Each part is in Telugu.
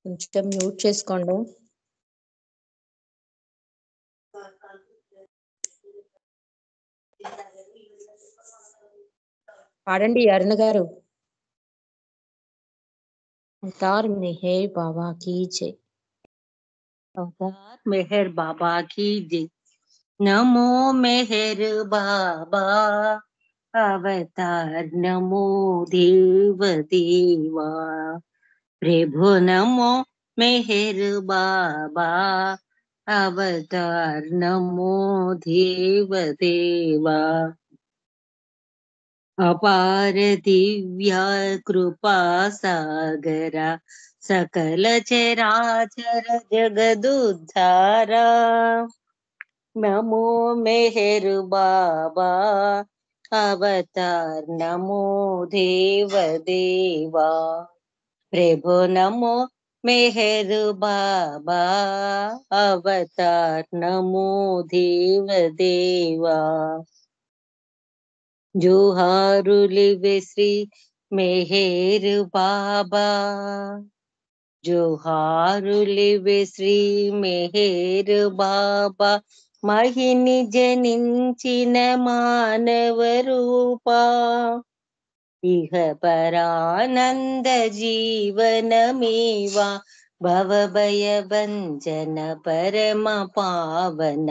కొంచెం మ్యూట్ చేసుకోండి. పాడండి అరుణ గారు. అవతార్ మెహర్ బాబా కీ జై. అవతార్ మెహర్ బాబా కీ జై. నమో మెహర్ బాబా అవతార్ నమో దేవ దేవా. प्रभु नमो मेहर बाबा अवतार नमो देव देवा. अपार दिव्या कृपा सागरा सकल चराचर जगदुद्धारा. नमो मेहर बाबा अवतार नमो देव देवा. प्रभु नमो मेहर बाबा अवतार नमो देव देवा. जोहारुलिवे श्री मेहर बाबा. जोहारुलिवे श्री मेहर बाबा. महिनि जनिंचिन मानव रूपा. इह परानंद जीवन मेवा भवभय भंजन परम पावन.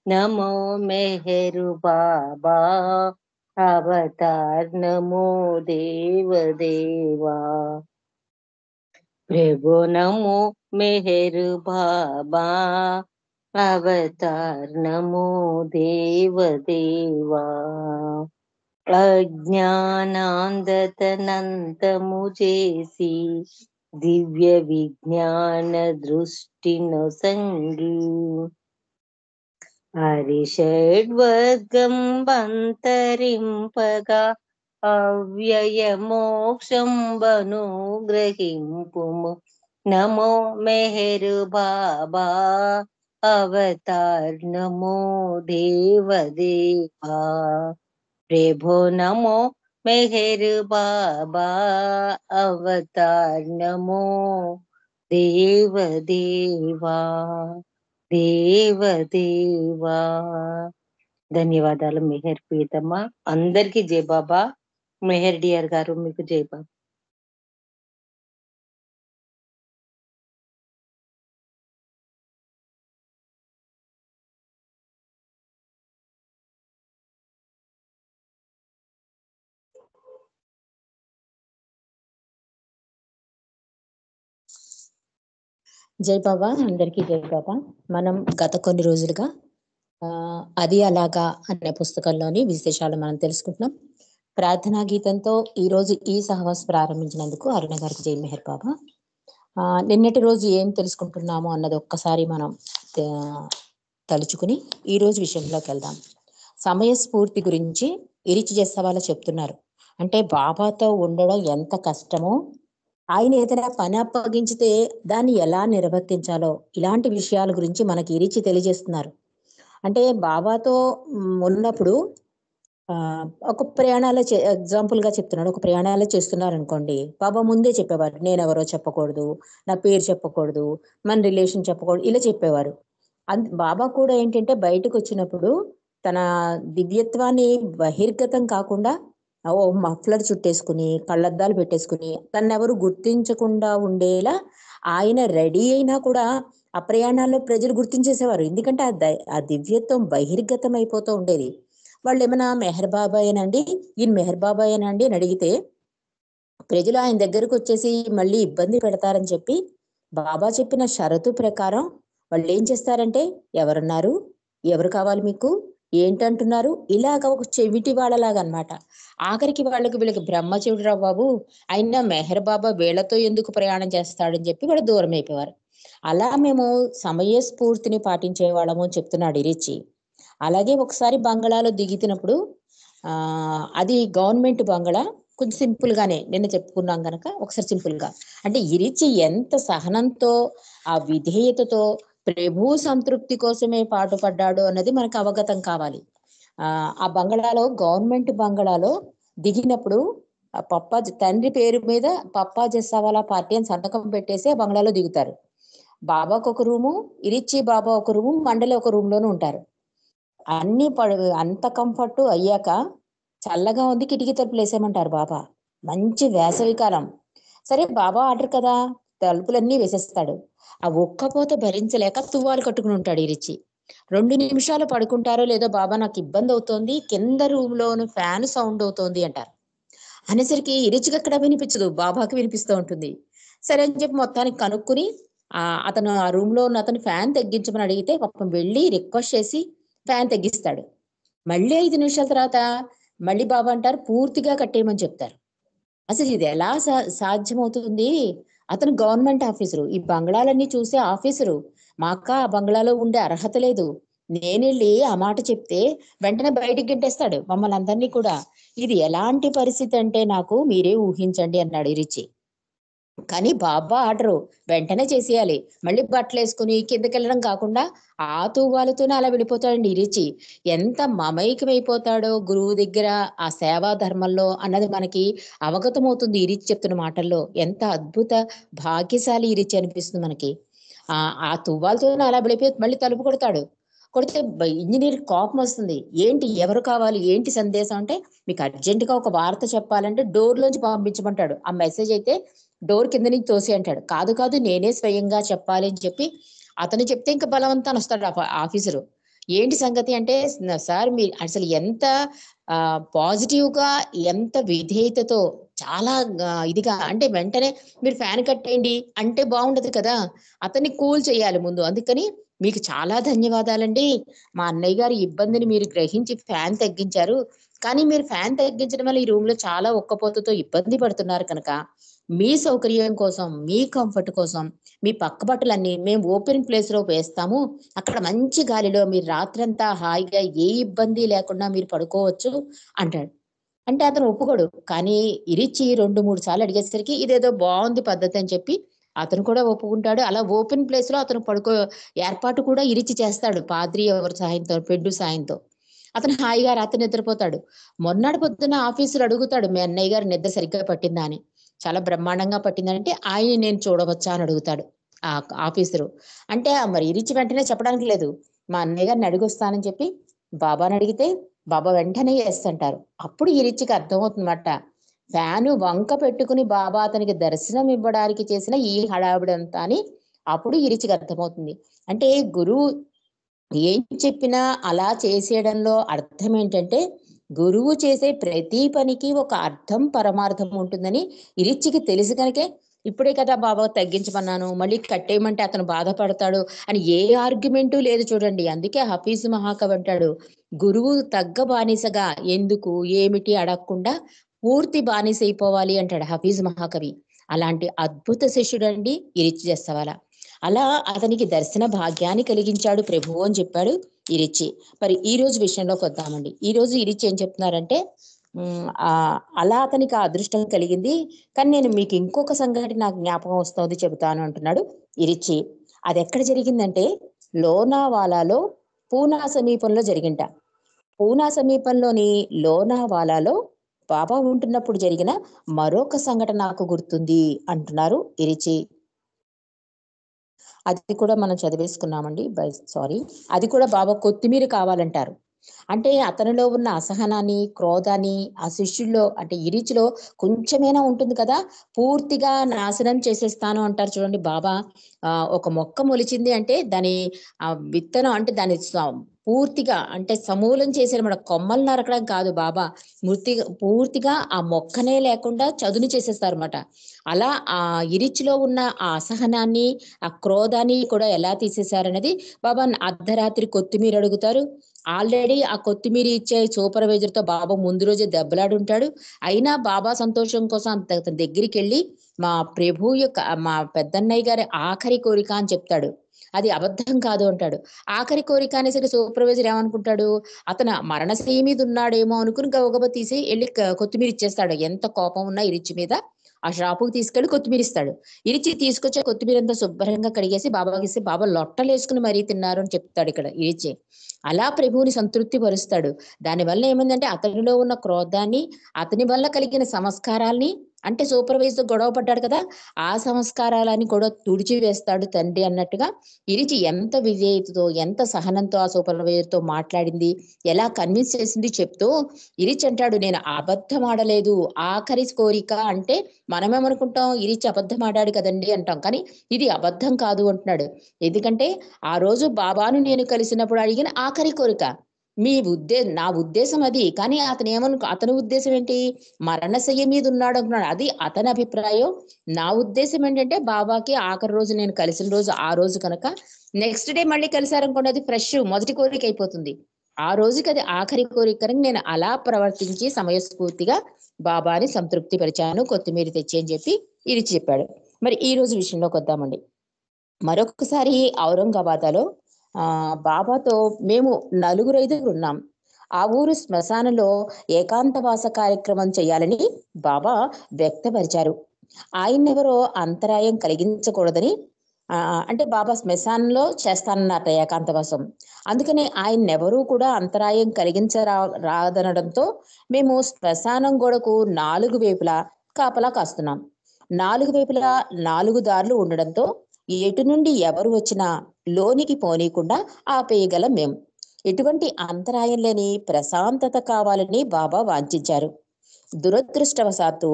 नमो मेहर बाबा अवतार नमो देव देवा. प्रभु नमो मेहर बाबा अवतार नमो देव देवा. अज्ञानांधतనంతము చేసి దివ్య విజ్ఞాన దృష్టిను సంగి. హరిషడ్వర్గం బంతరింపగా అవ్యయ మోక్షం బను గ్రహింపుము. నమో మెహర్ బాబా అవతార్ నమో దేవ దేవా. प्रभु नमो मेहर बाबा अवतार नमो देव देवा देव देवा. ధన్యవాదాలు మెహర్ ప్రీతమ్మ. అందరికీ జై బాబా. మెహర్ డియర్ గారు మీకు జై బాబా. జై బాబా, అందరికీ జై బాబా. మనం గత కొన్ని రోజులుగా అది అలాగా అనే పుస్తకంలోని విశేషాలు మనం తెలుసుకుంటున్నాం. ప్రార్థనా గీతంతో ఈ రోజు ఈ సహవాస్ ప్రారంభించినందుకు అరుణ గారికి జై మెహర్ బాబా. నిన్నటి రోజు ఏం తెలుసుకుంటున్నాము అన్నది ఒక్కసారి మనం తలుచుకుని ఈ రోజు విషయంలోకి వెళ్దాం. సమయస్ఫూర్తి గురించి ఇరిచి చేసే వాళ్ళు చెప్తున్నారు. అంటే బాబాతో ఉండడం ఎంత కష్టమో, ఆయన ఏదైనా పని అప్పగించితే దాన్ని ఎలా నిర్వర్తించాలో ఇలాంటి విషయాల గురించి మనకి ఇరిచి తెలియజేస్తున్నారు. అంటే బాబాతో ఉన్నప్పుడు ఒక ప్రయాణాలు ఎగ్జాంపుల్ గా చెప్తున్నాడు. ఒక ప్రయాణాలు చేస్తున్నారు అనుకోండి, బాబా ముందే చెప్పేవారు, నేను ఎవరో చెప్పకూడదు, నా పేరు చెప్పకూడదు, మన రిలేషన్ చెప్పకూడదు, ఇలా చెప్పేవారు. బాబా కూడా ఏంటంటే బయటకు వచ్చినప్పుడు తన దివ్యత్వాన్ని బహిర్గతం కాకుండా మఫ్లర్ చుట్టేసుకుని కళ్ళద్దాలు పెట్టేసుకుని తన్నెవరు గుర్తించకుండా ఉండేలా ఆయన రెడీ అయినా కూడా ఆ ప్రయాణాల్లో ప్రజలు గుర్తించేసేవారు. ఎందుకంటే ఆ దివ్యత్వం బహిర్గతం అయిపోతూ ఉండేది. వాళ్ళు ఏమైనా మెహర్ బాబాయేనండి, ఈయన మెహర్ బాబాయేనండి అని అడిగితే ప్రజలు ఆయన దగ్గరకు వచ్చేసి మళ్ళీ ఇబ్బంది పెడతారని చెప్పి బాబా చెప్పిన షరతు ప్రకారం వాళ్ళు ఏం చేస్తారంటే, ఎవరున్నారు, ఎవరు కావాలి మీకు, ఏంటంటున్నారు, ఇలాగ ఒక చెవిటి వాళ్ళలాగా అనమాట. ఆఖరికి వీళ్ళకి బ్రహ్మచెవుడురా బాబు, అయినా మెహర్ బాబా వీళ్ళతో ఎందుకు ప్రయాణం చేస్తాడని చెప్పి వాళ్ళు దూరం అయిపోయారు. అలా మేము సమయస్ఫూర్తిని పాటించే వాళ్ళము చెప్తున్నాడు ఇరిచి. అలాగే ఒకసారి బంగళాలో దిగుతున్నప్పుడు అది గవర్నమెంట్ బంగళా, కొంచెం సింపుల్ గానే నిన్న చెప్పుకున్నాం కనుక ఒకసారి సింపుల్ గా, అంటే ఇరిచి ఎంత సహనంతో ఆ విధేయతతో ప్రభు సంతృప్తి కోసమే పాటుపడ్డాడు అన్నది మనకు అవగతం కావాలి. ఆ బంగళాలో, గవర్నమెంట్ బంగళాలో దిగినప్పుడు ఆ పప్పాజీ తండ్రి పేరు మీద పప్పాజీ సవాలా పార్టీ అని సంతకం పెట్టేసి ఆ బంగ్లాలో దిగుతారు. బాబాకు ఒక రూము, ఇరిచి బాబా ఒక రూము, మండలి ఒక రూమ్ లోనే ఉంటారు. అన్ని అంత కంఫర్ట్ అయ్యాక చల్లగా ఉంది, కిటికీ తలుపులు వేసేయమంటారు బాబా. మంచి వేసవి కాలం. సరే బాబా ఆర్డర్ కదా, తలుపులన్నీ వేసేస్తాడు. ఆ ఒక్కపోత భరించలేక తువ్వాలు కట్టుకుని ఉంటాడు ఇరిచి. 2 నిమిషాలు పడుకుంటారో లేదో, బాబా నాకు ఇబ్బంది అవుతోంది, కింద రూమ్ లోను ఫ్యాన్ సౌండ్ అవుతోంది అంటారు. అనేసరికి ఇరిచికి అక్కడ వినిపించదు, బాబాకి వినిపిస్తూ ఉంటుంది. సరే అని చెప్పి మొత్తానికి కనుక్కుని అతను ఆ రూమ్ లో ఉన్న అతను ఫ్యాన్ తగ్గించమని అడిగితే పాపం వెళ్ళి రిక్వెస్ట్ చేసి ఫ్యాన్ తగ్గిస్తాడు. మళ్ళీ 5 నిమిషాల తర్వాత మళ్ళీ బాబా అంటారు పూర్తిగా కట్టేయమని చెప్తారు. అసలు ఇది ఎలా సాధ్యమవుతుంది? అతను గవర్నమెంట్ ఆఫీసరు, ఈ బంగ్లాలన్నీ చూసే ఆఫీసరు. మాకా ఆ బంగ్లాలో ఉండే అర్హత లేదు. నేనెళ్ళి ఆ మాట చెప్తే వెంటనే బయటికి గెంటేస్తాడు మమ్మల్ని అందరినీ కూడా. ఇది ఎలాంటి పరిస్థితి అంటే నాకు మీరే ఊహించండి అన్నాడు ఇరిచి. కానీ బాబా ఆర్డరు వెంటనే చేసేయాలి. మళ్ళీ బట్టలేసుకుని కిందకెళ్ళడం కాకుండా ఆ తూవాలతోనే అలా వెళ్ళిపోతాడండి ఇరిచి. ఎంత మమైకమైపోతాడో గురువు దగ్గర ఆ సేవా ధర్మంలో అన్నది మనకి అవగతమవుతుంది ఇరిచి చెప్తున్న మాటల్లో. ఎంత అద్భుత భాగ్యశాలి ఇరిచి అనిపిస్తుంది మనకి. ఆ తువ్వాలతోనే అలా వెళ్ళిపోయి మళ్ళీ తలుపు కొడతాడు. కొడితే ఇంజనీర్ కోపం వస్తుంది. ఏంటి, ఎవరు కావాలి, ఏంటి సందేశం అంటే, మీకు అర్జెంటుగా ఒక వార్త చెప్పాలంటే డోర్ లోంచి పంపించమంటాడు. ఆ మెసేజ్ అయితే డోర్ కింద నుంచి తోసి అంటాడు. కాదు కాదు నేనే స్వయంగా చెప్పాలి అని చెప్పి అతను చెప్తే ఇంకా బలవంతాన వస్తాడు ఆఫీసరు. ఏంటి సంగతి అంటే, సార్ మీరు అసలు ఎంత పాజిటివ్ గా, ఎంత విధేయతతో, చాలా ఇదిగా అంటే వెంటనే మీరు ఫ్యాన్ కట్టేయండి అంటే బాగుండదు కదా, అతన్ని కూల్ చేయాలి ముందు. అందుకని మీకు చాలా ధన్యవాదాలండి, మా అన్నయ్య గారి ఇబ్బందిని మీరు గ్రహించి ఫ్యాన్ తగ్గించారు. కానీ మీరు ఫ్యాన్ తగ్గించడం వల్ల ఈ రూమ్ లో చాలా ఉక్కపోతతో ఇబ్బంది పడుతున్నారు కనుక మీ సౌకర్యం కోసం, మీ కంఫర్ట్ కోసం మీ పక్క బట్టలన్నీ మేము ఓపెన్ ప్లేస్ లో వేస్తాము. అక్కడ మంచి గాలిలో మీరు రాత్రంతా హాయిగా ఏ ఇబ్బంది లేకుండా మీరు పడుకోవచ్చు అంటాడు. అంటే అతను ఒప్పుకోడు. కానీ ఇరిచి 2, 3 సార్లు అడిగేసరికి ఇదేదో బాగుంది పద్ధతి అని చెప్పి అతను కూడా ఒప్పుకుంటాడు. అలా ఓపెన్ ప్లేస్ లో అతను ఏర్పాటు కూడా ఇరిచి చేస్తాడు. పాద్రి ఎవరి సాయంతో, పెడ్డు సాయంతో. అతను హాయిగా రాత్రి నిద్రపోతాడు. మొన్నటి పొద్దున్న ఆఫీసర్ అడుగుతాడు, మీ అన్నయ్య గారు నిద్ర సరిగ్గా పట్టిందా అని. చాలా బ్రహ్మాండంగా పట్టిందంటే ఆయన నేను చూడవచ్చా అని అడుగుతాడు ఆ ఆఫీసరు. అంటే మరి ఇరిచి వెంటనే చెప్పడానికి లేదు, మా అన్నయ్య గారిని అడిగొస్తానని చెప్పి బాబాని అడిగితే బాబా వెంటనే ఎస్ అంటారు. అప్పుడు ఇరిచికి అర్థమవుతుందన్నమాట, ఫ్యాను వంక పెట్టుకుని బాబా అతనికి దర్శనం ఇవ్వడానికి చేసిన ఈ హడావిడంతా అని. అప్పుడు ఇరిచికి అర్థమవుతుంది. అంటే గురువు ఏం చెప్పినా అలా చేసేయడంలో అర్థం ఏంటంటే, గురువు చేసే ప్రతి పనికి ఒక అర్థం, పరమార్థం ఉంటుందని ఇరిచ్చికి తెలుసు కనుకే ఇప్పుడే కదా బాబా తగ్గించమన్నాను, మళ్ళీ కట్టేయమంటే అతను బాధపడతాడు అని ఏ ఆర్గ్యుమెంటు లేదు చూడండి. అందుకే హఫీజు మహాకవి అంటాడు, గురువు తగ్గ బానిసగా ఎందుకు ఏమిటి అడగకుండా పూర్తి బానిస అయిపోవాలి అంటాడు హఫీజు మహాకవి. అలాంటి అద్భుత శిష్యుడండి ఇరిచి చేస్తవాల. అలా అతనికి దర్శన భాగ్యాన్ని కలిగించాడు ప్రభువు అని చెప్పాడు ఇరిచి. మరి ఈ రోజు విషయంలోకి వద్దామండి. ఈ రోజు ఇరిచి ఏం చెప్తున్నారంటే, అలా అతనికి ఆ అదృష్టం కలిగింది. కానీ నేను మీకు ఇంకొక సంగతి నాకు జ్ఞాపకం వస్తుంది చెబుతాను అంటున్నాడు ఇరిచి. అది ఎక్కడ జరిగిందంటే లోనావాలాలో, పూనా సమీపంలో జరిగింట. పూనా సమీపంలోని లోనావాలాలో బాబా ఉంటున్నప్పుడు జరిగిన మరొక సంఘటన నాకు గుర్తుంది అంటున్నారు ఇరిచి. అది కూడా మనం చదివేసుకున్నామండి. సారీ, అది కూడా బాబా కొత్తిమీర కావాలంటారు. అంటే అతనిలో ఉన్న అసహనాన్ని, క్రోధాన్ని ఆ శిష్యుల్లో అంటే ఇరిచిలో కొంచెమైనా ఉంటుంది కదా, పూర్తిగా నాశనం చేసేస్తాను అంటారు చూడండి బాబా. ఒక మొక్క మొలిచింది అంటే దాని విత్తనం అంటే దాని పూర్తిగా అంటే సమూలం చేశారు. మన కొమ్మలు నరకడం కాదు బాబా, పూర్తిగా ఆ మొక్కనే లేకుండా చదును చేసేస్తారు అన్నమాట. అలా ఆ ఇరిచిలో ఉన్న ఆ అసహనాన్ని, ఆ క్రోధాన్ని కూడా ఎలా తీసేశారనేది బాబా అర్ధరాత్రి కొత్తిమీర అడుగుతారు. ఆల్రెడీ ఆ కొత్తిమీర ఇచ్చే సూపర్వైజర్ తో బాబా ముందు రోజే దెబ్బలాడుంటాడు. అయినా బాబా సంతోషం కోసం అతని దగ్గరికి వెళ్ళి మా ప్రభు యొక్క, మా పెద్దన్నయ్య గారి ఆఖరి కోరిక అని చెప్తాడు. అది అబద్ధం కాదు అంటాడు. ఆఖరి కోరిక అనేసరికి సూపర్వైజర్ ఏమనుకుంటాడు, అతను మరణశయ్య మీద ఉన్నాడేమో అనుకుని గబగబా తీసి వెళ్ళి కొత్తిమీర ఇచ్చేస్తాడు. ఎంత కోపం ఉన్నా ఇరిచి మీద ఆ షాపుకి తీసుకెళ్లి కొత్తిమీర ఇస్తాడు. ఇరిచి తీసుకొచ్చే కొత్తిమీర అంతా శుభ్రంగా కడిగేసి బాబాకి ఇస్తే బాబా లొట్టలేసుకుని మరీ తిన్నారు అని చెప్తాడు ఇక్కడ ఇరిచి. అలా ప్రభువుని సంతృప్తి పరుస్తాడు. దానివల్ల ఏమైందంటే అతనిలో ఉన్న క్రోధాన్ని, అతని వల్ల కలిగిన సంస్కారాల్ని, అంటే సూపర్వైజర్ గొడవ పడ్డాడు కదా, ఆ సంస్కారాలని కూడా తుడిచివేస్తాడు తండ్రి అన్నట్టుగా ఇరిచి ఎంత విధేయతతో, ఎంత సహనంతో ఆ సూపర్వైజర్‌తో మాట్లాడింది, ఎలా కన్విన్స్ చేసింది చెప్తూ ఇరిచి అంటాడు, నేను అబద్ధం ఆడలేదు. ఆఖరి కోరిక అంటే మనమేమనుకుంటాం, ఇరిచి అబద్ధం ఆడాడు కదండీ అంటాం. కానీ ఇది అబద్ధం కాదు అంటున్నాడు. ఎందుకంటే ఆ రోజు బాబాను నేను కలిసినప్పుడు అడిగిన ఆఖరి కోరిక. నా ఉద్దేశం అది. కానీ అతని ఉద్దేశం ఏంటి? మరణశయ్య మీద ఉన్నాడు అంటున్నాడు. అది అతని అభిప్రాయం. నా ఉద్దేశం ఏంటంటే బాబాకి ఆఖరి రోజు నేను కలిసిన రోజు ఆ రోజు కనుక నెక్స్ట్ డే మళ్ళీ కలిసారనుకోండి అది ఫ్రెష్ మొదటి కోరిక అయిపోతుంది. ఆ రోజుకి అది ఆఖరి కోరిక కనుక నేను అలా ప్రవర్తించి సమయస్ఫూర్తిగా బాబాని సంతృప్తి పరిచాను. కొత్తిమీర తెచ్చి అని చెప్పి ఇది చెప్పాడు. మరి ఈ రోజు విషయంలోకి వద్దామండి. మరొకసారి ఔరంగాబాద్‌లో బాబాతో మేము నలుగురైదుగురు ఉన్నాం. ఆ ఊరు శ్మశానంలో ఏకాంతవాస కార్యక్రమం చేయాలని బాబా వ్యక్తపరిచారు. ఆయన్నెవరో అంతరాయం కలిగించకూడదని అంటే బాబా శ్మశానంలో చేస్తానన్నట ఏకాంతవాసం. అందుకని ఆయన్నెవరూ కూడా అంతరాయం రాదనడంతో మేము శ్మశానం గోడకు 4 వైపులా కాపలా కాస్తున్నాం. 4 వైపులా 4 దారులు ఉండడంతో ఎటు నుండి ఎవరు వచ్చినా లోనికి పోనీయకుండా ఆపేయగలం మేం. ఎటువంటి అంతరాయం లేని ప్రశాంతత కావాలని బాబా వాంఛించారు. దురదృష్టవశాత్తు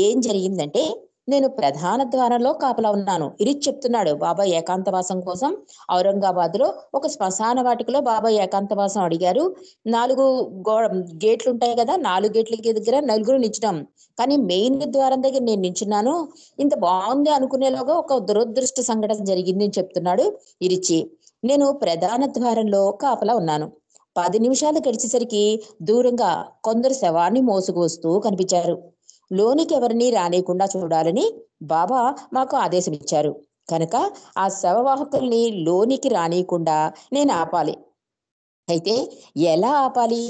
ఏం జరిగిందంటే నేను ప్రధాన ద్వారంలో కాపలా ఉన్నాను. ఇరిచి చెప్తున్నాడు బాబా ఏకాంతవాసం కోసం ఔరంగాబాద్‌లో ఒక శ్మశాన వాటికలో బాబా ఏకాంతవాసం అడిగారు. 4 గేట్లు ఉంటాయి కదా, 4 గేట్లకి దగ్గర నలుగురు నించున్నాం. కానీ మెయిన్ ద్వారం దగ్గర నేను నించున్నాను. ఇంత బాగుంది అనుకునేలోగా ఒక దురదృష్ట సంఘటన జరిగింది అని చెప్తున్నాడు ఇరిచి. నేను ప్రధాన ద్వారంలో కాపలా ఉన్నాను. 10 నిమిషాలు గడిచేసరికి దూరంగా కొందరు శవాన్ని మోసుకు వస్తూ కనిపించారు. లోనికి ఎవరిని రానియకుండా చూడాలని బాబా మాకు ఆదేశం ఇచ్చారు. కనుక ఆ శవవాహకుల్ని లోనికి రానియకుండా నేను ఆపాలి. అయితే ఎలా ఆపాలి?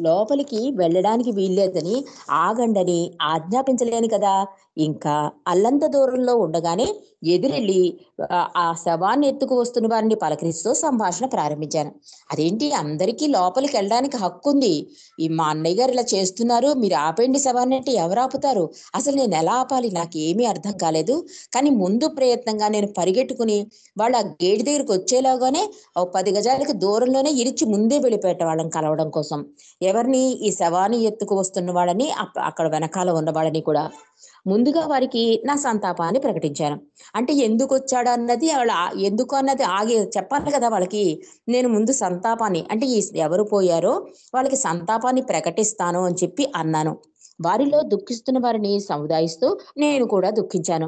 లోపలికి వెళ్ళడానికి వీల్లేదని ఆగండని ఆజ్ఞాపించలేను కదా. ఇంకా అల్లంత దూరంలో ఉండగానే ఎదురెళ్ళి ఆ శవాన్ని ఎత్తుకు వస్తున్న వారిని పలకరిస్తూ సంభాషణ ప్రారంభించాను. అదేంటి, అందరికీ లోపలికి వెళ్ళడానికి హక్కు ఉంది. మా అన్నయ్య గారు ఇలా చేస్తున్నారు, మీరు ఆపేయండి శవాన్ని అంటే ఎవరు ఆపుతారు? అసలు నేను ఎలా ఆపాలి? నాకేమీ అర్థం కాలేదు. కానీ ముందు ప్రయత్నంగా నేను పరిగెట్టుకుని వాళ్ళు ఆ గేటు దగ్గరికి వచ్చేలాగానే 10 గజాలకి దూరంలోనే ఇరిచి ముందే వెళ్ళిపోయేట వాళ్ళని కలవడం కోసం. ఎవరిని? ఈ శవాన్ని ఎత్తుకు వస్తున్న వాళ్ళని, అక్కడ వెనకాల ఉన్న వాళ్ళని కూడా. ముందుగా వారికి నా సంతాపాన్ని ప్రకటించాను. అంటే ఎందుకు వచ్చాడు అన్నది ఎందుకు అన్నది చెప్పాలి కదా వాళ్ళకి. నేను ముందు సంతాపాన్ని, అంటే ఎవరు పోయారో వాళ్ళకి సంతాపాన్ని ప్రకటిస్తాను అని చెప్పి అన్నాను. వారిలో దుఃఖిస్తున్న వారిని సముదాయిస్తూ నేను కూడా దుఃఖించాను.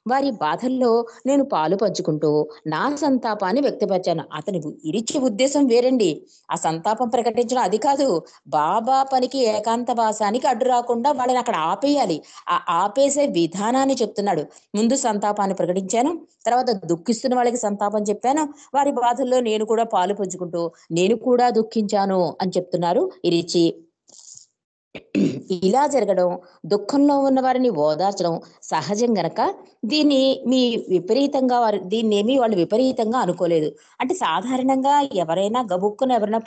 వారి బాధల్లో నేను పాలు పంచుకుంటూ నా సంతాపాన్ని వ్యక్తపరిచాను. అతని ఇరిచి ఉద్దేశం వేరండి. ఆ సంతాపం ప్రకటించడం అది కాదు. బాబా పనికి ఏకాంతవాసానికి అడ్డు రాకుండా వాళ్ళని అక్కడ ఆపేయాలి. ఆ ఆపేసే విధానాన్ని చెప్తున్నాడు. ముందు సంతాపాన్ని ప్రకటించాను, తర్వాత దుఃఖిస్తున్న వాళ్ళకి సంతాపం చెప్పాను, వారి బాధల్లో నేను కూడా పాలు పంచుకుంటూ నేను కూడా దుఃఖించాను అని చెప్తున్నారు ఇరిచి. ఇలా జరగడం, దుఃఖంలో ఉన్న వారిని ఓదార్చడం సహజం గనక దీన్నేమి వాళ్ళు విపరీతంగా అనుకోలేదు. అంటే సాధారణంగా ఎవరైనా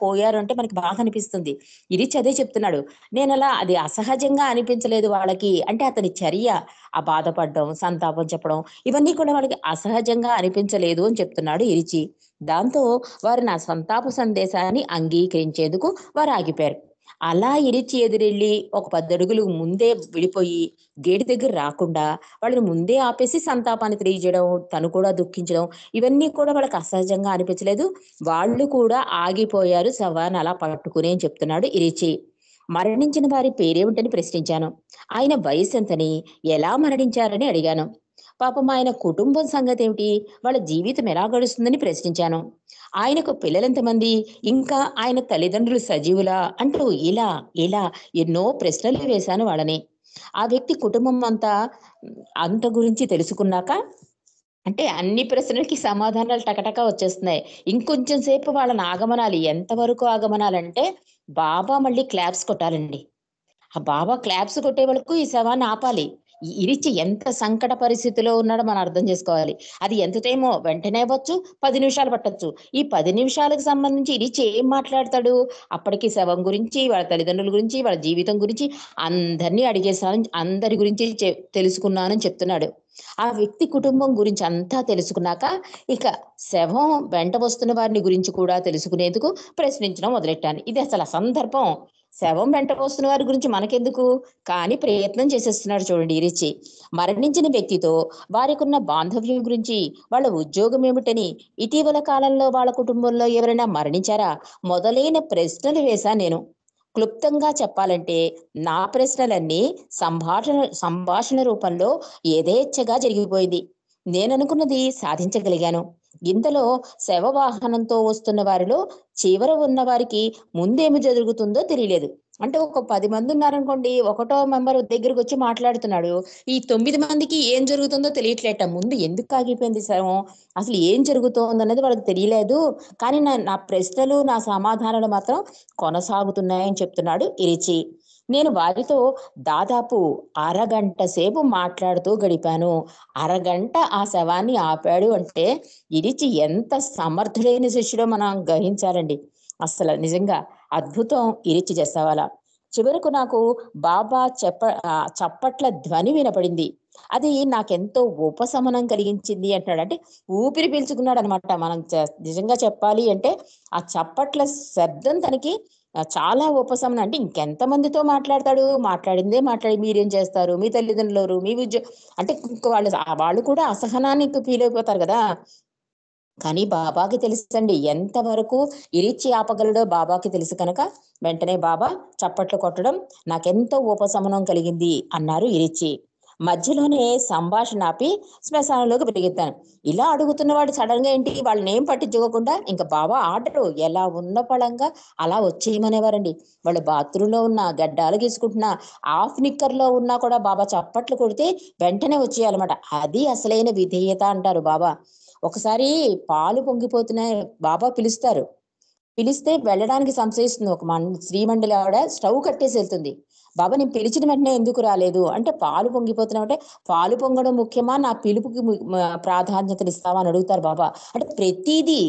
పోయారు అంటే మనకి బాగా అనిపిస్తుంది. ఇది అదే చెప్తున్నాడు. నేనలా అది అసహజంగా అనిపించలేదు వాళ్ళకి. అంటే అతని చర్య, ఆ బాధపడడం, సంతాపం చెప్పడం ఇవన్నీ కూడా వాళ్ళకి అసహజంగా అనిపించలేదు అని చెప్తున్నాడు ఇరిచి. దాంతో వారు నా సంతాప సందేశాన్ని అంగీకరించేందుకు వారు ఆగిపోయారు. అలా ఇరిచి ఎదురెళ్ళి ఒక 10 అడుగులు ముందే విడిపోయి గేటు దగ్గర రాకుండా వాళ్ళని ముందే ఆపేసి సంతాపాన్ని తెలియజేయడం, తను కూడా దుఃఖించడం ఇవన్నీ కూడా వాళ్ళకి అసహజంగా అనిపించలేదు. వాళ్ళు కూడా ఆగిపోయారు శవాన్ని అలా పట్టుకుని అని చెప్తున్నాడు ఇరిచి. మరణించిన వారి పేరేమిటని ప్రశ్నించాను. ఆయన వయసెంతని, ఎలా మరణించారని అడిగాను. పాపం ఆయన కుటుంబం సంగతేమిటి, వాళ్ళ జీవితం ఎలా గడుస్తుందని ప్రశ్నించాను. ఆయనకు పిల్లలెంతమంది, ఇంకా ఆయన తల్లిదండ్రులు సజీవులా అంటూ ఇలా ఇలా ఎన్నో ప్రశ్నలు వేశాను వాళ్ళని. ఆ వ్యక్తి కుటుంబం అంత గురించి తెలుసుకున్నాక, అంటే అన్ని ప్రశ్నలకి సమాధానాలు టకటక వచ్చేస్తున్నాయి. ఇంకొంచెం సేపు వాళ్ళని ఆగమనాలి. ఎంతవరకు ఆగమనాలంటే బాబా మళ్ళీ క్లాప్స్ కొట్టాలండి. ఆ బాబా క్లాప్స్ కొట్టే వరకు ఈ శవాన్ని ఆపాలి. ఇరిచి ఎంత సంకట పరిస్థితిలో ఉన్నాడో మనం అర్థం చేసుకోవాలి. అది ఎంత టైమో వెంటనే అవ్వచ్చు, 10 నిమిషాలు పట్టొచ్చు. ఈ 10 నిమిషాలకు సంబంధించి ఇరిచి ఏం మాట్లాడతాడు? అప్పటికి శవం గురించి, వాళ్ళ తల్లిదండ్రుల గురించి, వాళ్ళ జీవితం గురించి అందరిని అడిగేసాను. అందరి గురించి తెలుసుకున్నానని చెప్తున్నాడు. ఆ వ్యక్తి కుటుంబం గురించి అంతా తెలుసుకున్నాక ఇక శవం వెంట వస్తున్న వారిని గురించి కూడా తెలుసుకునేందుకు ప్రశ్నించడం మొదలెట్టాను. ఇది అసలు అసందర్భం. శవం వెంట వస్తున్న వారి గురించి మనకెందుకు? కానీ ప్రయత్నం చేసేస్తున్నాడు చూడండి ఇరిచి. మరణించిన వ్యక్తితో వారికున్న బాంధవ్యం గురించి, వాళ్ళ ఉద్యోగం ఏమిటని, ఇటీవల కాలంలో వాళ్ళ కుటుంబంలో ఎవరైనా మరణించారా మొదలైన ప్రశ్నలు వేశాను నేను. క్లుప్తంగా చెప్పాలంటే నా ప్రశ్నలన్నీ సంభాషణ రూపంలో యథేచ్ఛగా జరిగిపోయింది. నేననుకున్నది సాధించగలిగాను. ఇంతలో శవ వాహనంతో వస్తున్న వారిలో చివర ఉన్న వారికి ముందేమి జరుగుతుందో తెలియలేదు. అంటే ఒక 10 మంది ఉన్నారనుకోండి, ఒకటో మెంబర్ దగ్గరకు వచ్చి మాట్లాడుతున్నాడు. ఈ 9 మందికి ఏం జరుగుతుందో తెలియట్లేట. ముందు ఎందుకు ఆగిపోయింది శవం, అసలు ఏం జరుగుతోందన్నది వాళ్ళకి తెలియలేదు. కానీ నా ప్రశ్నలు, నా సమాధానాలు మాత్రం కొనసాగుతున్నాయని చెప్తున్నాడు ఇరిచి. నేను వారితో దాదాపు అరగంట సేపు మాట్లాడుతూ గడిపాను. అరగంట ఆ శవాన్ని ఆపాడు అంటే ఇరిచి ఎంత సమర్థుడైన శిష్యుడో మనం గ్రహించాలండి. అసలు నిజంగా అద్భుతం ఇరిచి చేసేవాళ్ళ. చివరకు నాకు బాబా చప్పట్ల ధ్వని వినపడింది. అది నాకెంతో ఉపశమనం కలిగించింది అంటాడు. అంటే ఊపిరి పీల్చుకున్నాడు అనమాట. మనం నిజంగా చెప్పాలి అంటే ఆ చప్పట్ల శబ్దం తనకి చాలా ఉపశమనం. అంటే ఇంకెంత మందితో మాట్లాడతాడు? మాట్లాడి మీరేం చేస్తారు, మీ తల్లిదండ్రులు, మీ అంటే వాళ్ళు కూడా అసహనానికి ఫీల్ అయిపోతారు కదా. కానీ బాబాకి తెలుసండి ఎంతవరకు ఇరిచి ఆపగలడో బాబాకి తెలుసు కనుక వెంటనే బాబా చప్పట్లు కొట్టడం నాకెంతో ఉపశమనం కలిగింది అన్నారు ఇరిచి. మధ్యలోనే సంభాషణ ఆపి శ్మశానంలోకి పరిగెత్తాను. ఇలా అడుగుతున్నవాడు సడన్ గా ఏంటి, వాళ్ళని ఏం పట్టించుకోకుండా ఇంకా బాబా ఆర్డరు ఎలా ఉన్న పళంగా అలా వచ్చేయమనేవారండి. వాళ్ళు బాత్రూంలో ఉన్న గడ్డాలు గీసుకుంటున్నా, హాఫ్ నిక్కర్ లో ఉన్నా కూడా బాబా చప్పట్లు కొడితే వెంటనే వచ్చేయాలన్నమాట. అది అసలైన విధేయత అంటారు బాబా. ఒకసారి పాలు పొంగిపోతున్నాయి, బాబా పిలుస్తారు. పిలిస్తే వెళ్ళడానికి సంశయిస్తుంది. ఒక శ్రీమండలి ఆవిడ స్టవ్ కట్టేసి వెళ్తుంది. బాబా నేను పిలిచిన వెంటనే ఎందుకు రాలేదు అంటే, పాలు పొంగిపోతున్నావు, పాలు పొంగడం ముఖ్యమా, నా పిలుపుకి ప్రాధాన్యతలు ఇస్తావా అని అడుగుతారు బాబా. అంటే ప్రతిదీ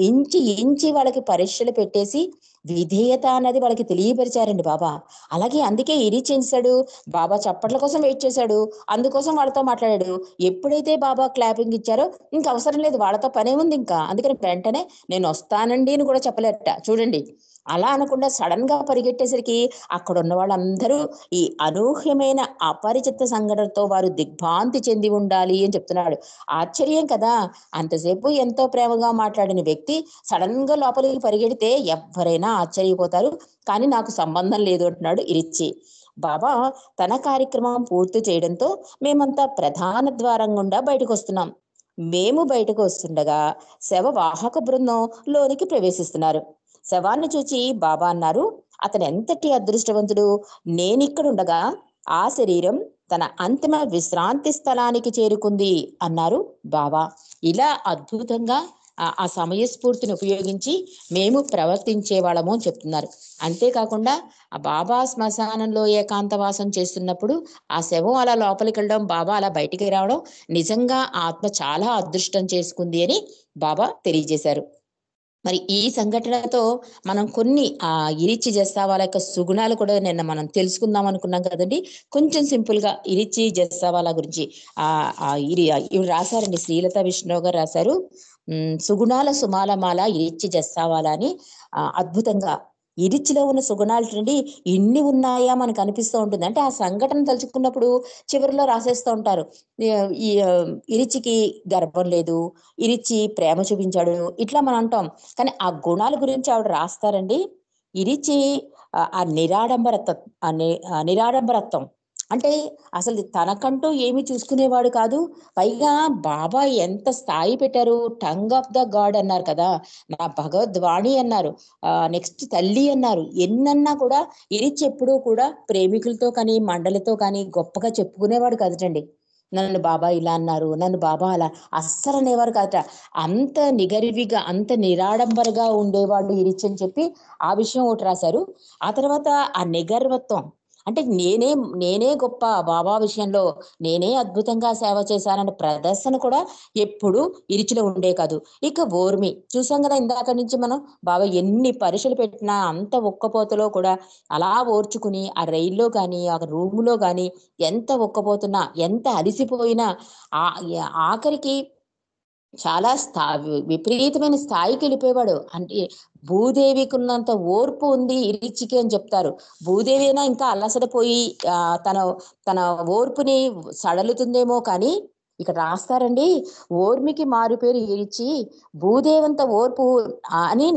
ఎంచి ఎంచి వాళ్ళకి పరీక్షలు పెట్టేసి విధేయత అన్నది వాళ్ళకి తెలియపరిచారండి బాబా. అలాగే అందుకే చేశాడు, బాబా చప్పట్ల కోసం వెయిట్ చేశాడు, అందుకోసం వాళ్ళతో మాట్లాడాడు. ఎప్పుడైతే బాబా క్లాపింగ్ ఇచ్చారో ఇంకా అవసరం లేదు, వాళ్ళతో పనే ఉంది ఇంకా. అందుకని వెంటనే నేను వస్తానండి అని కూడా చెప్పలేట చూడండి. అలా అనకుండా సడన్ గా పరిగెట్టేసరికి అక్కడ ఉన్న వాళ్ళందరూ ఈ అనూహ్యమైన అపరిచిత సంఘటనతో వారు దిగ్భ్రాంతి చెంది ఉండాలి అని చెప్తున్నాడు. ఆశ్చర్యం కదా, అంతసేపు ఎంతో ప్రేమగా మాట్లాడిన వ్యక్తి సడన్ గా లోపలికి పరిగెడితే ఎవరైనా ఆశ్చర్యపోతారు. కానీ నాకు సంబంధం లేదు అంటున్నాడు ఇరిచి. బాబా తన కార్యక్రమం పూర్తి చేయడంతో మేమంతా ప్రధాన ద్వారం గుండా బయటకు వస్తున్నాం. మేము బయటకు వస్తుండగా శవ వాహక బృందం లోనికి ప్రవేశిస్తున్నారు. శవాన్ని చూచి బాబా అన్నారు, అతను ఎంతటి అదృష్టవంతుడు, నేనిక్కడుండగా ఆ శరీరం తన అంతిమ విశ్రాంతి స్థలానికి చేరుకుంది అన్నారు బాబా. ఇలా అద్భుతంగా ఆ సమయస్ఫూర్తిని ఉపయోగించి మేము ప్రవర్తించే వాళ్ళము అని చెప్తున్నారు. అంతేకాకుండా ఆ బాబా శ్మశానంలో ఏకాంతవాసం చేస్తున్నప్పుడు ఆ శవం అలా లోపలికి వెళ్ళడం, బాబా అలా బయటికి రావడం నిజంగా ఆత్మ చాలా అదృష్టం చేసుకుంది అని బాబా తెలియజేశారు. మరి ఈ సంఘటనతో మనం కొన్ని ఇరిచి జస్సావాల యొక్క సుగుణాలు కూడా నిన్న మనం తెలుసుకుందాం అనుకున్నాం కదండి. కొంచెం సింపుల్ గా ఇరిచి జస్సావాల గురించి ఇవి రాశారండి, శ్రీలత విష్ణువు గారు రాశారు. సుగుణాల సుమాలమాల ఇరిచి జస్సావాల అని. అద్భుతంగా ఇరిచిలో ఉన్న సుగుణాలు చూడండి, ఇన్ని ఉన్నాయా మనకు అనిపిస్తూ ఉంటుంది. అంటే ఆ సంఘటన తలుచుకున్నప్పుడు చివరిలో రాసేస్తూ ఉంటారు, ఈ ఇరిచికి గర్భం లేదు, ఇరిచి ప్రేమ చూపించాడు, ఇట్లా మనం అంటాం. కానీ ఆ గుణాల గురించి ఆవిడ రాస్తారండి. ఇరిచి ఆ నిరాడంబరత్వం అంటే అసలు తనకంటూ ఏమి చూసుకునేవాడు కాదు. పైగా బాబా ఎంత స్థాయి పెట్టారు, టంగ్ ఆఫ్ ద గాడ్ అన్నారు కదా, నా భగవద్వాణి అన్నారు, నెక్స్ట్ తల్లి అన్నారు. ఎన్నన్నా కూడా ఇరిచి ఎప్పుడూ కూడా ప్రేమికులతో కానీ మండలితో కానీ గొప్పగా చెప్పుకునేవాడు కదటండి. నన్ను బాబా ఇలా అన్నారు, నన్ను బాబా అలా అస్సలు అనేవారు కాదట. అంత నిగర్విగా, అంత నిరాడంబరగా ఉండేవాళ్ళు ఇరిచి అని చెప్పి ఆ విషయం ఒకటి రాశారు. ఆ తర్వాత ఆ నిగర్వత్వం, అంటే నేనే గొప్ప బాబా విషయంలో, నేనే అద్భుతంగా సేవ చేశానన్న ప్రదర్శన కూడా ఎప్పుడు ఇరిచిలో ఉండే కాదు. ఇక ఓర్మి చూసాం కదా, ఇందాక నుంచి మనం బాబా ఎన్ని పరీక్షలు పెట్టినా అంత ఒక్కపోతలో కూడా అలా ఓర్చుకుని ఆ రైల్లో కానీ ఆ రూములో కానీ ఎంత ఒక్కపోతున్నా, ఎంత అలిసిపోయినా ఆఖరికి చాలా విపరీతమైన స్థాయికి వెళ్ళిపోయేవాడు. అంటే భూదేవికి ఉన్నంత ఓర్పు ఉంది ఇరిచికి అని చెప్తారు. భూదేవినా ఇంకా అలసటపోయి తన తన ఓర్పుని సడలుతుందేమో కానీ ఇక్కడ రాస్తారండి, ఓర్మికి మారు పేరు ఇరిచి భూదేవంత ఓర్పు అని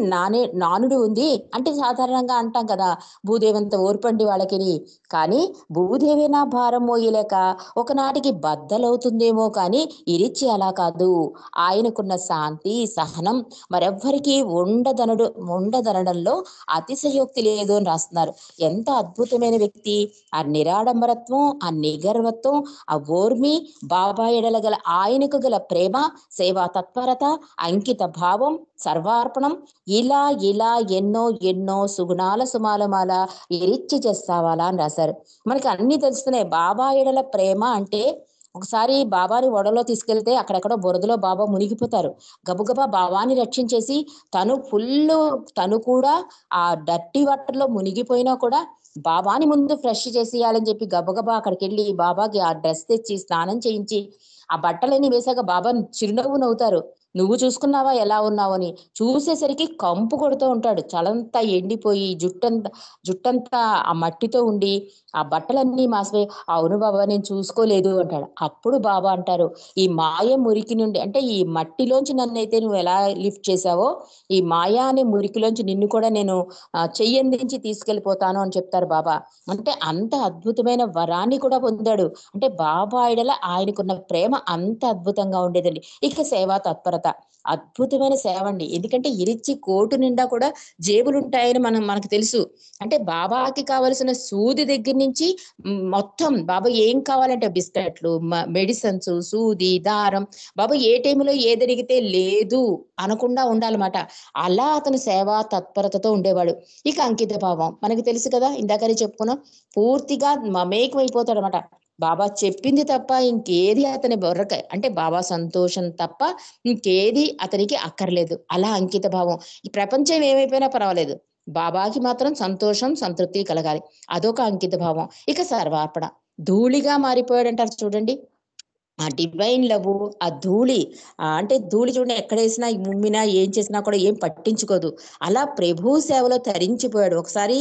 నానుడు ఉంది. అంటే సాధారణంగా అంటాం కదా, భూదేవంత ఓర్పు అండి వాళ్ళకి. కానీ భూదేవినా భారం మోయలేక ఒకనాటికి బద్దలవుతుందేమో కానీ ఇరిచి అలా కాదు. ఆయనకున్న శాంతి సహనం మరెవ్వరికి ఉండదనడంలో అతిశయోక్తి లేదు అని రాస్తున్నారు. ఎంత అద్భుతమైన వ్యక్తి! ఆ నిరాడంబరత్వం, ఆ నిగర్వత్వం, ఆ ఓర్మి, బాబా ఎడల గల ఆయనకు గల ప్రేమ, సేవా తత్పరత, అంకిత భావం, సర్వార్పణం, ఇలా ఇలా ఎన్నో ఎన్నో సుగుణాల సుమాలమాల ఎరిచ్చి చేస్తావాలా అని రాశారు. మనకి అన్ని తెలుస్తున్నాయి. బాబా ఎడల ప్రేమ అంటే, ఒకసారి బాబాని ఓడలో తీసుకెళ్తే అక్కడెక్కడో బురదలో బాబా మునిగిపోతారు. గబగబా బాబాని రక్షించేసి తను కూడా ఆ డర్టీ వాటర్ లో మునిగిపోయినా కూడా బాబాని ముందు ఫ్రెష్ చేసేయాలని చెప్పి గబగబా అక్కడికి వెళ్ళి బాబాకి ఆ డ్రెస్ తెచ్చి స్నానం చేయించి ఆ బట్టలన్నీ వేసాక బాబా చిరునవ్వు నవ్వుతారు. నువ్వు చూసుకున్నావా ఎలా ఉన్నావు అని. చూసేసరికి కంపు కొడుతూ ఉంటాడు, చలంతా ఎండిపోయి జుట్టంతా ఆ మట్టితో ఉండి ఆ బట్టలన్నీ మాసిపోయి. అవును బాబా నేను చూసుకోలేదు అంటాడు. అప్పుడు బాబా అంటారు, ఈ మాయ మురికి నుండి, అంటే ఈ మట్టిలోంచి నన్నైతే నువ్వు ఎలా లిఫ్ట్ చేసావో ఈ మాయా అనే మురికిలోంచి నిన్ను కూడా నేను చెయ్యందించి తీసుకెళ్లిపోతాను అని చెప్తారు బాబా. అంటే అంత అద్భుతమైన వరాన్ని కూడా పొందాడు. అంటే బాబా ఎడల ఆయనకున్న ప్రేమ అంత అద్భుతంగా ఉండేదండి. ఇక సేవా తత్పరత అద్భుతమైన సేవ అండి. ఎందుకంటే ఇరిచి కోటు నిండా కూడా జేబులు ఉంటాయని మనకు తెలుసు. అంటే బాబాకి కావలసిన సూది దగ్గర నుంచి మొత్తం బాబా ఏం కావాలంటే బిస్కెట్లు, మెడిసిన్స్, సూది, దారం, బాబా ఏ టైంలో ఏది అడిగితే లేదు అనకుండా ఉండాలన్నమాట. అలా అతను సేవా తత్పరతతో ఉండేవాడు. ఇక అంకిత భావం మనకి తెలుసు కదా, ఇందాకనే చెప్పుకున్నాం. పూర్తిగా మమేకం అయిపోతాడు అనమాట. బాబా చెప్పింది తప్ప ఇంకేది అతని బుర్రక, అంటే బాబా సంతోషం తప్ప ఇంకేది అతనికి అక్కర్లేదు. అలా అంకిత భావం. ఈ ప్రపంచం ఏమైపోయినా పర్వాలేదు, బాబాకి మాత్రం సంతోషం సంతృప్తి కలగాలి. అదొక అంకిత భావం. ఇక సర్వార్పణ. ధూళిగా మారిపోయాడంటారు చూడండి, ఆ డివైన్ లవ్, ఆ ధూళి, అంటే ధూళి చూడండి ఎక్కడేసినా ముమ్మినా ఏం చేసినా కూడా ఏం పట్టించుకోదు. అలా ప్రభు సేవలో తరించిపోయాడు. ఒకసారి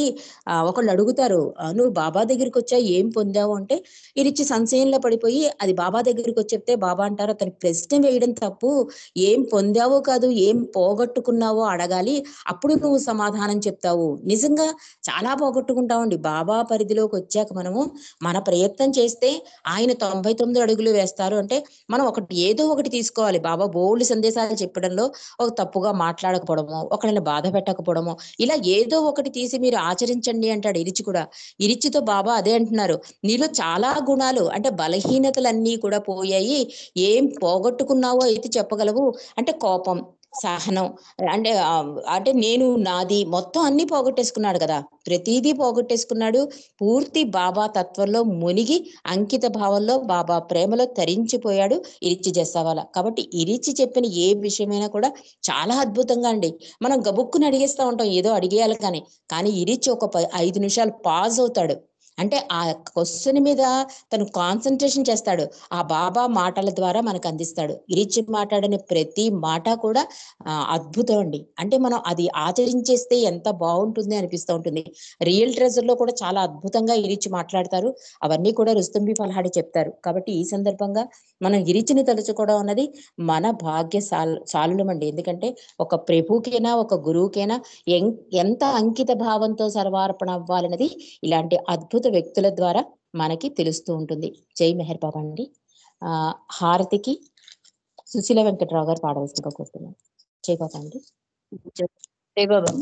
ఒకళ్ళు అడుగుతారు, నువ్వు బాబా దగ్గరికి వచ్చా ఏం పొందావు అంటే, ఇరిచి సంశయంలో పడిపోయి అది బాబా దగ్గరికి వచ్చి చెప్తే బాబా అంటారు, అతని ప్రశ్న వేయడం తప్పు, ఏం పొందావో కాదు ఏం పోగొట్టుకున్నావో అడగాలి, అప్పుడు నువ్వు సమాధానం చెప్తావు. నిజంగా చాలా పోగొట్టుకుంటామండి బాబా పరిధిలోకి వచ్చాక. మనము మన ప్రయత్నం చేస్తే ఆయన 99 అడుగులు వేస్తారు. అంటే మనం ఏదో ఒకటి తీసుకోవాలి. బాబా బోల్డ్ సందేశాలు చెప్పడంలో ఒక తప్పుగా మాట్లాడకపోవడము, ఒకరిని బాధ పెట్టకపోవడము, ఇలా ఏదో ఒకటి తీసి మీరు ఆచరించండి అంటాడు ఇరిచి కూడా. ఇరిచితో బాబా అదే అంటున్నారు, నీలో చాలా గుణాలు, అంటే బలహీనతలన్నీ కూడా పోయాయి, ఏం పోగొట్టుకున్నావో అయితే చెప్పగలవు అంటే కోపం, సహనం, అంటే అంటే నేను నాది మొత్తం అన్ని పోగొట్టేసుకున్నాడు కదా, ప్రతిదీ పోగొట్టేసుకున్నాడు. పూర్తి బాబా తత్వంలో మునిగి అంకిత భావంలో బాబా ప్రేమలో తరించిపోయాడు ఇరిచి జస్సావాలా. కాబట్టి ఇరిచి చెప్పిన ఏ విషయమైనా కూడా చాలా అద్భుతంగా అండి. మనం గబుక్కుని అడిగేస్తా ఉంటాం ఏదో అడిగేయాలి కానీ ఇరిచి ఒక 5 నిమిషాలు పాజ్ అవుతాడు. అంటే ఆ క్వశ్చన్ మీద తను కాన్సన్ట్రేషన్ చేస్తాడు. ఆ బాబా మాటల ద్వారా మనకు అందిస్తాడు. ఇరిచి మాట్లాడని ప్రతి మాట కూడా అద్భుతం అండి. అంటే మనం అది ఆచరించేస్తే ఎంత బాగుంటుంది అనిపిస్తూ ఉంటుంది. రియల్ ట్రెజర్ లో కూడా చాలా అద్భుతంగా ఇరిచి మాట్లాడతారు. అవన్నీ కూడా రుస్తుంబి ఫల్హాడి చెప్తారు. కాబట్టి ఈ సందర్భంగా మనం ఇరిచిని తలుచుకోవడం అన్నది మన భాగ్య సాలులమండి. ఎందుకంటే ఒక ప్రభుకైనా ఒక గురువుకైనా ఎంత అంకిత భావంతో సర్వార్పణ అవ్వాలన్నది ఇలాంటి అద్భుత వ్యక్తుల ద్వారా మనకి తెలుస్తూ ఉంటుంది. జై మెహర్ బాబా అండి. హారతికి సుశీల వెంకట్రావు గారు పాడవలసిందిగా కోరుతున్నాను. జై బాబా అండి. జై బాబా.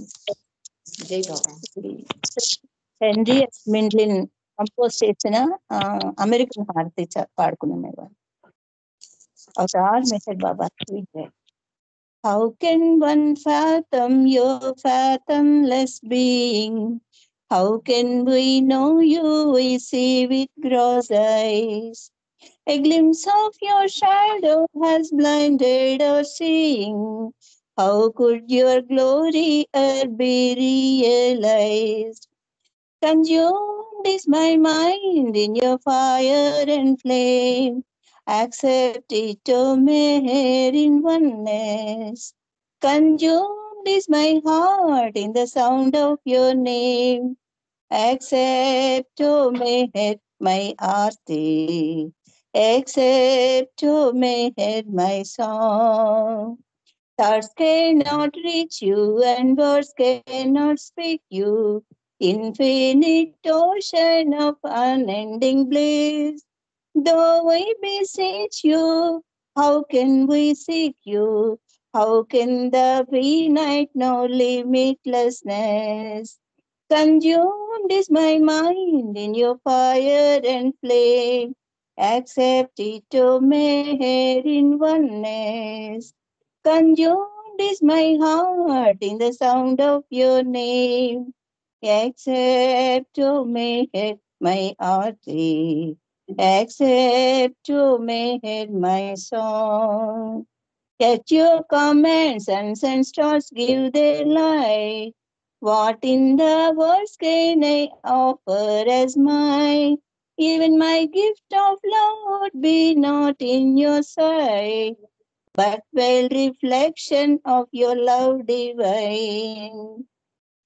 జై బాబా. హెన్రీ మిండ్లిన్ కంపోజ్ చేసిన అమెరికన్ హారతి పాడుకునేవారు. Avatar Meher Baba. How can one fathom your fathomless being? How can we know you? We see with gross eyes. A glimpse of your shadow has blinded our seeing. How could your glory ever be realized? Consumed is my mind in your fire and flame. Accept it, O Meher, in oneness. Consumed is my heart in the sound of your name. Accept, O Meher, my aarti. Accept, O Meher, my song. Stars cannot reach you and words cannot speak you. Infinite ocean of unending bliss. Though we beseech you, how can we seek you? How can there be night no limitlessness? Consumed is my mind in your fire and flame. Accept it, O Meher, in oneness. Consumed is my heart in the sound of your name. Accept, O Meher, my aarti. Accept, O Meher, my song. Yet your commands and stars give their light. What in the world can I offer as mine? Even my gift of love would be not in your sight, but well reflection of your love divine.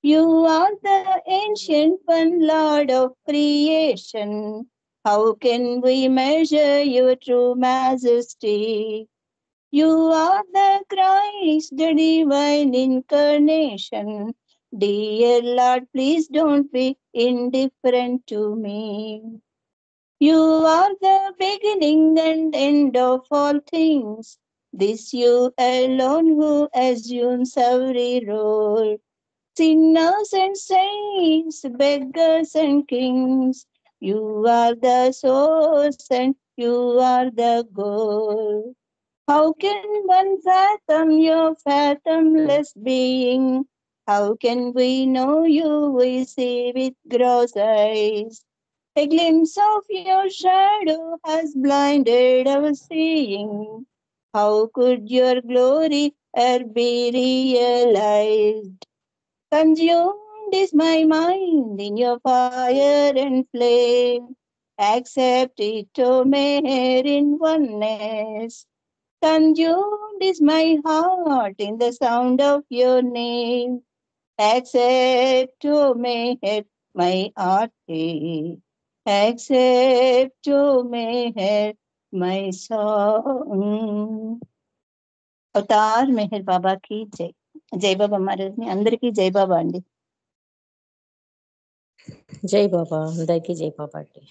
You are the ancient one, Lord of creation. How can we measure your true majesty? You are the Christ, the divine incarnation. Dear Lord, please don't be indifferent to me. You are the beginning and end of all things. This you alone who assumes every role. Sinners and saints, beggars and kings. You are the source and you are the goal. How can one fathom your fathomless being? How can we know you? We see with gross eyes. A glimpse of your shadow has blinded our seeing. How could your glory ever be realized? Consumed is my mind in your fire and flame. Accept it, O Meher, in oneness. Consumed is my heart in the sound of your name. Accept, O Meher, my aarti. Accept, O Meher, my song. Avatar Meher బాబాకి జై. జై బాబా మహారాజ్ని అందరికీ జై బాబా అండి. జై బాబా, అందరికీ జై బాబా అండి.